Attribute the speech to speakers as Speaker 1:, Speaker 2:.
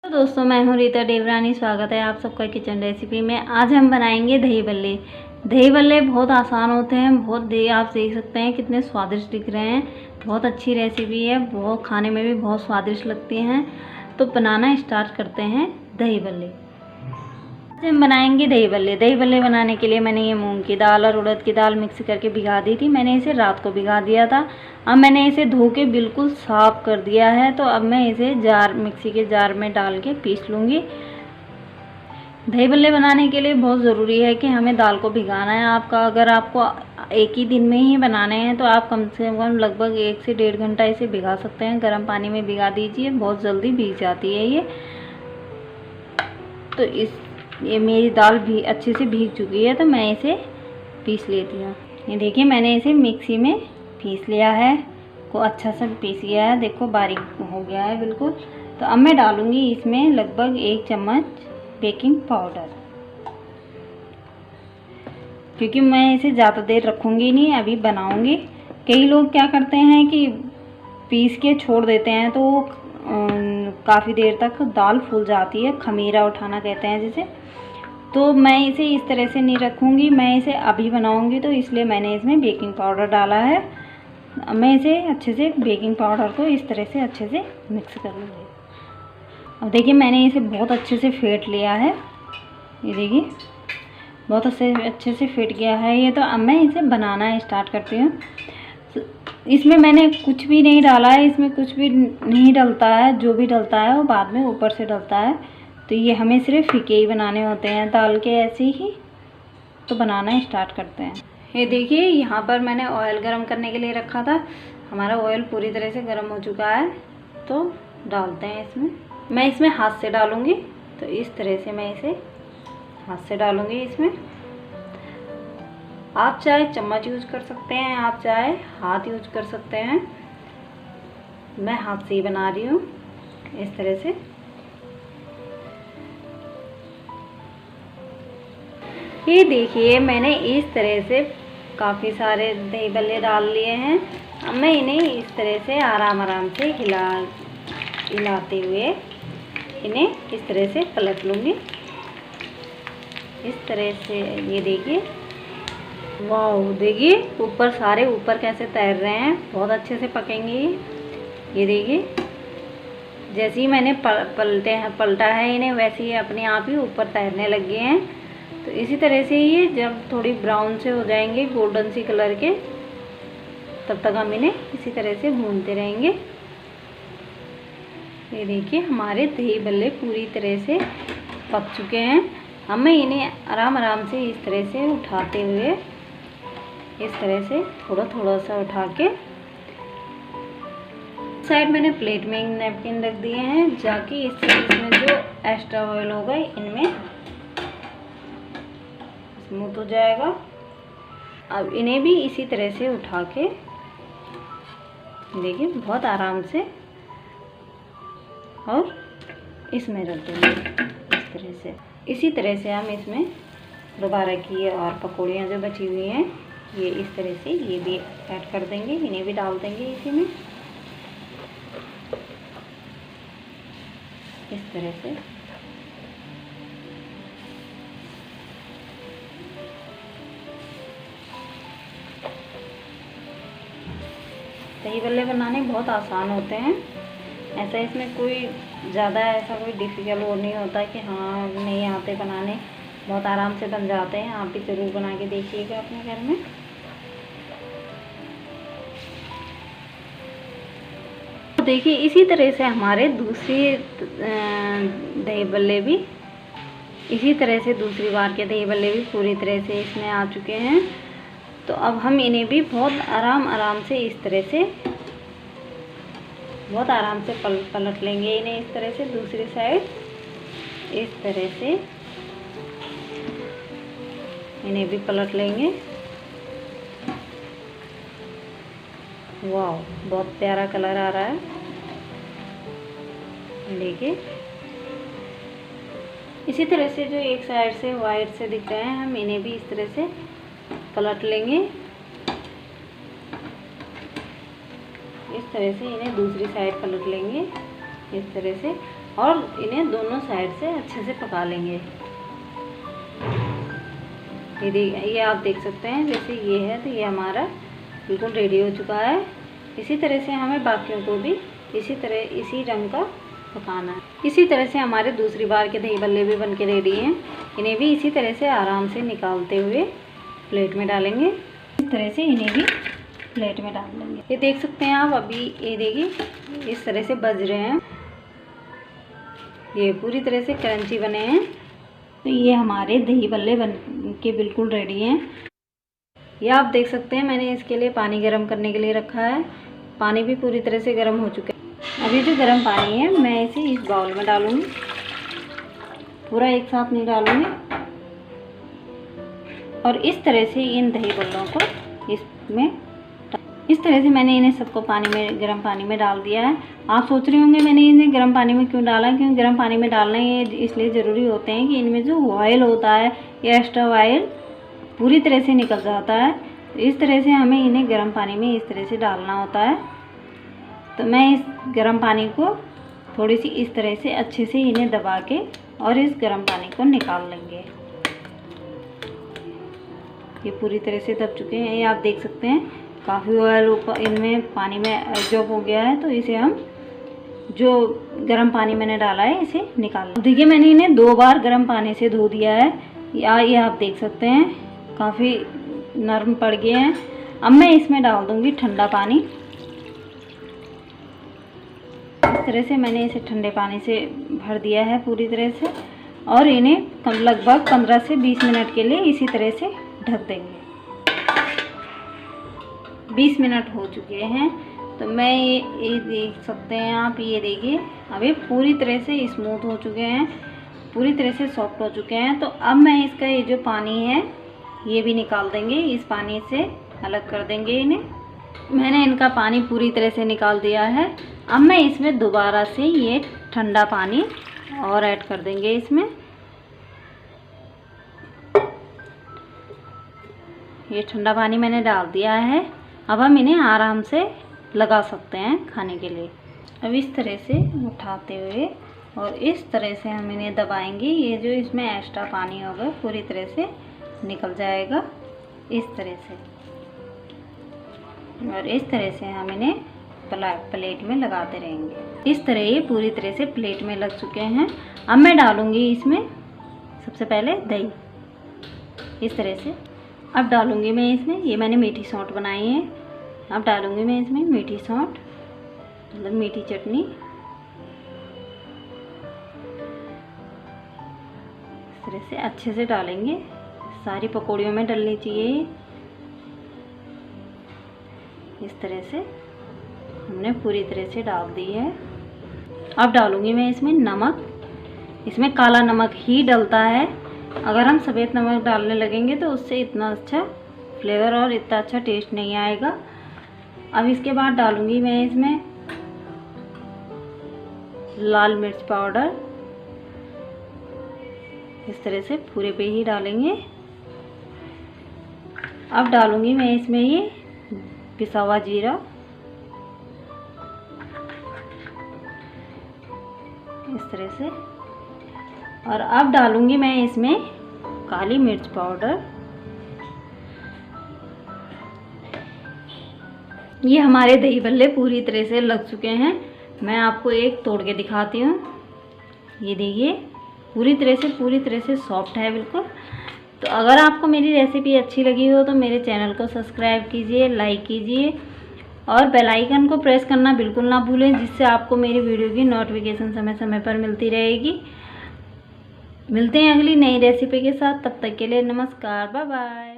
Speaker 1: तो दोस्तों मैं हूँ रीता देवरानी। स्वागत है आप सबका किचन रेसिपी में। आज हम बनाएंगे दही बल्ले। दही बल्ले बहुत आसान होते हैं, आप देख सकते हैं कितने स्वादिष्ट दिख रहे हैं। बहुत अच्छी रेसिपी है, बहुत खाने में भी बहुत स्वादिष्ट लगती हैं। तो बनाना स्टार्ट करते हैं दही बल्ले। आज हम बनाएंगे दही बल्ले। दही बल्ले बनाने के लिए मैंने ये मूंग की दाल और उड़द की दाल मिक्स करके भिगा दी थी। मैंने इसे रात को भिगा दिया था। अब मैंने इसे धो के बिल्कुल साफ़ कर दिया है। तो अब मैं इसे मिक्सी के जार में डाल के पीस लूँगी। दही बल्ले बनाने के लिए बहुत ज़रूरी है कि हमें दाल को भिगाना है। अगर आपको एक ही दिन में ही बनाने हैं तो आप कम से कम लगभग 1 से 1.5 घंटा इसे भिगा सकते हैं। गर्म पानी में भिगा दीजिए, बहुत जल्दी भीग जाती है ये। तो ये मेरी दाल भी अच्छे से भीग चुकी है, तो मैं इसे पीस लेती हूँ। ये देखिए मैंने इसे मिक्सी में पीस लिया है, को अच्छा सा पीस लिया है। देखो बारीक हो गया है बिल्कुल। तो अब मैं डालूँगी इसमें लगभग 1 चम्मच बेकिंग पाउडर, क्योंकि मैं इसे ज़्यादा देर रखूँगी नहीं, अभी बनाऊँगी। कई लोग क्या करते हैं कि पीस के छोड़ देते हैं, तो काफ़ी देर तक दाल फूल जाती है, खमीरा उठाना कहते हैं जिसे। तो मैं इसे इस तरह से नहीं रखूँगी, मैं इसे अभी बनाऊँगी, तो इसलिए मैंने इसमें बेकिंग पाउडर डाला है। मैं इसे अच्छे से बेकिंग पाउडर को इस तरह से अच्छे से मिक्स कर लूँगी। अब देखिए मैंने इसे बहुत अच्छे से फेंट लिया है। ये देखिए बहुत अच्छे से फेंट गया है ये। तो अब मैं इसे बनाना स्टार्ट करती हूँ। इसमें मैंने कुछ भी नहीं डाला है, इसमें कुछ भी नहीं डलता है। जो भी डलता है वो बाद में ऊपर से डलता है। तो ये हमें सिर्फ फीके ही बनाने होते हैं दाल के, ऐसे ही। तो बनाना स्टार्ट करते हैं। ये देखिए यहाँ पर मैंने ऑयल गरम करने के लिए रखा था। हमारा ऑयल पूरी तरह से गरम हो चुका है। तो डालते हैं इसमें। मैं इसमें हाथ से डालूँगी। तो इस तरह से मैं इसे हाथ से डालूँगी इसमें। आप चाहे चम्मच यूज कर सकते हैं, आप चाहे हाथ यूज कर सकते हैं। मैं हाथ से ही बना रही हूँ इस तरह से। ये देखिए मैंने इस तरह से काफ़ी सारे दही बल्ले डाल लिए हैं। अब मैं इन्हें इस तरह से आराम से हिलाते हुए इन्हें इस तरह से पलट लूँगी। इस तरह से ये देखिए, वाह देखिए ऊपर कैसे तैर रहे हैं। बहुत अच्छे से पकेंगे ये देखिए। जैसे ही मैंने पलटा है इन्हें, वैसे ही अपने आप ही ऊपर तैरने लग गए हैं। तो इसी तरह से ये जब थोड़ी ब्राउन से हो जाएंगे, गोल्डन सी कलर के, तब तक हम इन्हें इसी तरह से भूनते रहेंगे। ये देखिए हमारे दही बल्ले पूरी तरह से पक चुके हैं। अब मैं इन्हें आराम से इस तरह से उठाते हुए, इस तरह से थोड़ा सा उठा के साइड मैंने प्लेट में नैपकिन रख दिए हैं, जाकि इसमें जो एक्स्ट्रा ऑयल होगा इनमें स्मूथ हो जाएगा। अब इन्हें भी इसी तरह से उठा के देखिए बहुत आराम से और इसमें रख देंगे इस तरह से। इसी तरह से हम इसमें दोबारा की और पकौड़ियाँ जो बची हुई हैं, ये इस तरह से ये भी ऐड कर देंगे। इन्हें भी डाल देंगे इसी में इस तरह से। दही बल्ले बनाने बहुत आसान होते हैं। ऐसा इसमें कोई ज़्यादा कोई डिफ़िकल्ट वो नहीं होता कि हाँ नहीं आते बनाने, बहुत आराम से बन जाते हैं। आप भी ज़रूर बना के देखिएगा अपने घर में। देखिए इसी तरह से हमारे दूसरी दही बल्ले भी, इसी तरह से दूसरी बार के दही बल्ले भी पूरी तरह से इसमें आ चुके हैं। तो अब हम इन्हें भी बहुत आराम से इस तरह से बहुत आराम से पलट लेंगे इन्हें इस तरह से। दूसरी साइड इस तरह से इन्हें भी पलट लेंगे। वाह बहुत प्यारा कलर आ रहा है देखिए। इसी तरह से जो एक साइड से वाइट से दिख रहे हैं, हम इन्हें भी इस तरह से पलट लेंगे। इस तरह से इन्हें दूसरी साइड पलट लेंगे इस तरह से। और इन्हें दोनों साइड से अच्छे से पका लेंगे। ये आप देख सकते हैं, जैसे ये है तो ये हमारा बिल्कुल रेडी हो चुका है। इसी तरह से हमें बाकियों को भी इसी रंग का पकाना है। इसी तरह से हमारे दूसरी बार के दही बल्ले भी बनके रेडी हैं। इन्हें भी इसी तरह से आराम से निकालते हुए प्लेट में डालेंगे। इस तरह से इन्हें भी प्लेट में डाल लेंगे। ये देख सकते हैं आप, अभी ये देखिए इस तरह से बज रहे हैं, ये पूरी तरह से क्रंची बने हैं। तो ये हमारे दही बल्ले बन के बिल्कुल रेडी हैं। ये आप देख सकते हैं, मैंने इसके लिए पानी गर्म करने के लिए रखा है। पानी भी पूरी तरह से गर्म हो चुका है। अभी जो गर्म पानी है मैं इसे इस बाउल में डालूंगी, पूरा एक साथ नहीं डालूंगी। और इस तरह से इन दही बल्लों को इस तरह से मैंने इन्हें सबको गर्म पानी में डाल दिया है। आप सोच रहे होंगे मैंने इन्हें गर्म पानी में क्यों डाला, क्योंकि गर्म पानी में डालना ये इसलिए ज़रूरी होते हैं कि इनमें जो ऑयल होता है या एक्स्ट्रा ऑयल पूरी तरह से निकल जाता है। तो इस तरह से हमें इन्हें गर्म पानी में इस तरह से डालना होता है। तो मैं इस गर्म पानी को थोड़ी सी इस तरह से अच्छे से इन्हें दबा के और इस गर्म पानी को निकाल लेंगे। ये पूरी तरह से दब चुके हैं। ये आप देख सकते हैं काफ़ी ऑयल इनमें पानी में एब्जॉर्ब हो गया है। तो इसे हम जो गर्म पानी मैंने डाला है इसे निकाल लें। देखिए मैंने इन्हें 2 बार गर्म पानी से धो दिया है। ये आप देख सकते हैं काफ़ी नरम पड़ गए हैं। अब मैं इसमें डाल दूंगी ठंडा पानी। इस तरह से मैंने इसे ठंडे पानी से भर दिया है पूरी तरह से, और इन्हें लगभग 15 से 20 मिनट के लिए इसी तरह से ढक देंगे। 20 मिनट हो चुके हैं। तो मैं ये देख सकते हैं आप, ये देखिए अभी पूरी तरह से स्मूथ हो चुके हैं, पूरी तरह से सॉफ्ट हो चुके हैं। तो अब मैं इसका ये जो पानी है ये भी निकाल देंगे, इस पानी से अलग कर देंगे इन्हें। मैंने इनका पानी पूरी तरह से निकाल दिया है। अब मैं इसमें दोबारा से ये ठंडा पानी और ऐड कर देंगे इसमें। ये ठंडा पानी मैंने डाल दिया है। अब हम इन्हें आराम से लगा सकते हैं खाने के लिए। अब इस तरह से उठाते हुए और इस तरह से हम इन्हें दबाएंगे। ये जो इसमें एक्स्ट्रा पानी होगा पूरी तरह से निकल जाएगा इस तरह से, और इस तरह से हम इन्हें प्लेट में लगाते रहेंगे। इस तरह ये पूरी तरह से प्लेट में लग चुके हैं। अब मैं डालूंगी इसमें सबसे पहले दही, इस तरह से। अब डालूंगी मैं इसमें, ये मैंने मीठी सौंठ बनाई है। अब डालूंगी मैं इसमें मीठी सौंठ, मतलब मीठी चटनी। इस तरह से अच्छे से डालेंगे, सारी पकौड़ियों में डलनी चाहिए। इस तरह से हमने पूरी तरह से डाल दी है। अब डालूंगी मैं इसमें नमक। इसमें काला नमक ही डलता है, अगर हम सफ़ेद नमक डालने लगेंगे तो उससे इतना अच्छा फ्लेवर और इतना अच्छा टेस्ट नहीं आएगा। अब इसके बाद डालूंगी मैं इसमें लाल मिर्च पाउडर, इस तरह से पूरे पे ही डालेंगे। अब डालूंगी मैं इसमें ये पिसा हुआ जीरा, इस तरह से। और अब डालूंगी मैं इसमें काली मिर्च पाउडर। ये हमारे दही बल्ले पूरी तरह से लग चुके हैं। मैं आपको एक तोड़ के दिखाती हूँ। ये देखिए पूरी तरह से सॉफ्ट है बिल्कुल। तो अगर आपको मेरी रेसिपी अच्छी लगी हो तो मेरे चैनल को सब्सक्राइब कीजिए, लाइक कीजिए और बेल आइकन को प्रेस करना बिल्कुल ना भूलें, जिससे आपको मेरी वीडियो की नोटिफिकेशन समय समय पर मिलती रहेगी। मिलते हैं अगली नई रेसिपी के साथ, तब तक के लिए नमस्कार, बाय बाय।